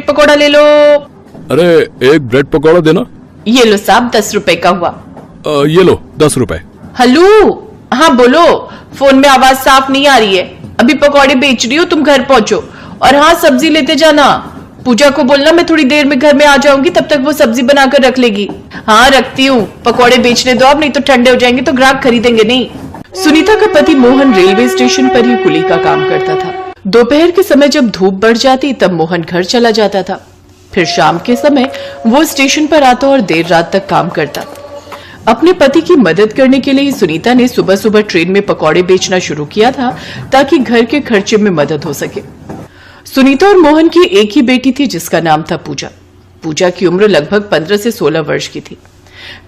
पकौड़ा ले लो। अरे एक ब्रेड पकौड़ा देना। ये लो साहब 10 रुपए का हुआ। ये लो 10 रुपए। हेलो, हाँ बोलो। फोन में आवाज साफ नहीं आ रही है। अभी पकौड़े बेच रही हो, तुम घर पहुंचो। और हाँ, सब्जी लेते जाना। पूजा को बोलना मैं थोड़ी देर में घर में आ जाऊंगी, तब तक वो सब्जी बनाकर रख लेगी। हाँ रखती हूँ, पकौड़े बेचने दो अब, नहीं तो ठंडे हो जाएंगे तो ग्राहक खरीदेंगे नहीं। सुनीता का पति मोहन रेलवे स्टेशन पर ही कुली का काम करता था। दोपहर के समय जब धूप बढ़ जाती तब मोहन घर चला जाता था। फिर शाम के समय वो स्टेशन पर आता और देर रात तक काम करता। अपने पति की मदद करने के लिए सुनीता ने सुबह सुबह ट्रेन में पकौड़े बेचना शुरू किया था ताकि घर के खर्चे में मदद हो सके। सुनीता और मोहन की एक ही बेटी थी जिसका नाम था पूजा। पूजा की उम्र लगभग 15 से 16 वर्ष की थी।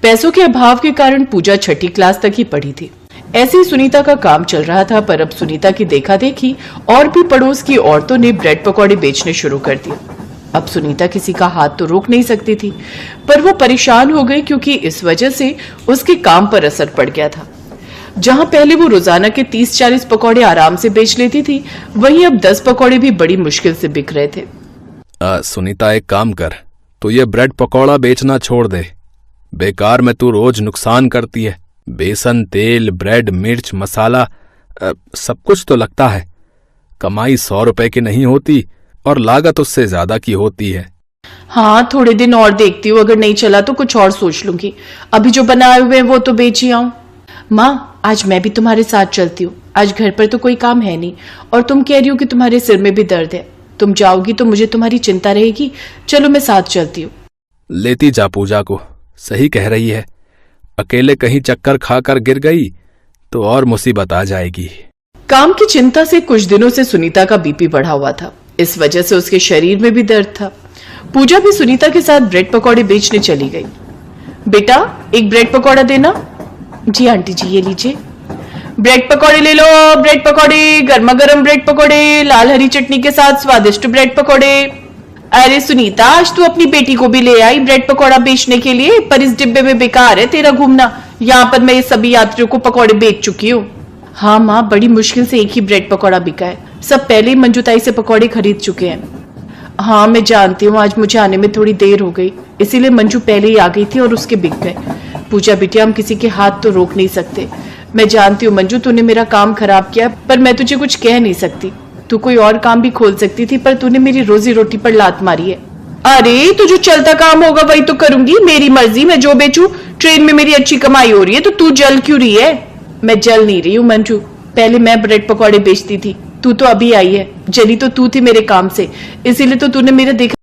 पैसों के अभाव के कारण पूजा 6ठी क्लास तक ही पढ़ी थी। ऐसे ही सुनीता का काम चल रहा था, पर अब सुनीता की देखा देखी और भी पड़ोस की औरतों ने ब्रेड पकौड़े बेचने शुरू कर दिए। अब सुनीता किसी का हाथ तो रोक नहीं सकती थी, पर वो परेशान हो गई क्योंकि इस वजह से उसके काम पर असर पड़ गया था। जहां पहले वो रोजाना के 30-40 पकौड़े आराम से बेच लेती थी, वहीं अब 10 पकौड़े भी बड़ी मुश्किल से बिक रहे थे। सुनीता एक काम कर, तू ये ब्रेड पकौड़ा बेचना छोड़ दे। बेकार में तू रोज नुकसान करती है। बेसन, तेल, ब्रेड, मिर्च, मसाला सब कुछ तो लगता है। कमाई 100 रुपए की नहीं होती और लागत उससे ज्यादा की होती है। हाँ, थोड़े दिन और देखती हूँ, अगर नहीं चला तो कुछ और सोच लूंगी। अभी जो बनाए हुए हैं वो तो बेच ही आऊं। माँ, आज मैं भी तुम्हारे साथ चलती हूँ। आज घर पर तो कोई काम है नहीं और तुम कह रही हो कि तुम्हारे सिर में भी दर्द है। तुम जाओगी तो मुझे तुम्हारी चिंता रहेगी। चलो मैं साथ चलती हूँ। लेती जा पूजा को, सही कह रही है। अकेले कहीं चक्कर खाकर गिर गई तो और मुसीबत आ जाएगी। काम की चिंता से कुछ दिनों से सुनीता का बीपी बढ़ा हुआ था। इस वजह से उसके शरीर में भी दर्द था। पूजा भी सुनीता के साथ ब्रेड पकौड़े बेचने चली गई। बेटा, एक ब्रेड पकौड़ा देना। जी आंटी जी, ये लीजिए। ब्रेड पकौड़े ले लो, ब्रेड पकौड़े, गर्मा गर्म ब्रेड पकौड़े, लाल हरी चटनी के साथ स्वादिष्ट ब्रेड पकौड़े। अरे सुनीता, आज तू अपनी बेटी को भी ले आई ब्रेड पकौड़ा बेचने के लिए, पर इस डिब्बे में बेकार है तेरा घूमना। यहाँ पर मैं ये सभी यात्रियों को पकौड़े बेच चुकी हूँ। हाँ माँ, बड़ी मुश्किल से एक ही ब्रेड पकौड़ा बिका है। सब पहले ही मंजूताई से पकौड़े खरीद चुके हैं। हाँ मैं जानती हूँ, आज मुझे आने में थोड़ी देर हो गई, इसीलिए मंजू पहले ही आ गई थी और उसके बिक गए। पूजा बिटिया, हम किसी के हाथ तो रोक नहीं सकते। मैं जानती हूँ मंजू, तूने मेरा काम खराब किया, पर मैं तुझे कुछ कह नहीं सकती। तू कोई और काम भी खोल सकती थी, पर तूने मेरी रोजी रोटी पर लात मारी है। अरे तो जो चलता काम होगा वही तो करूंगी, मेरी मर्जी, मैं जो बेचूं। ट्रेन में मेरी अच्छी कमाई हो रही है तो तू जल क्यों रही है? मैं जल नहीं रही हूँ मंजू, पहले मैं ब्रेड पकौड़े बेचती थी। तू तो अभी आई है, जली तो तू थी मेरे काम से, इसीलिए तो तूने मेरे देखा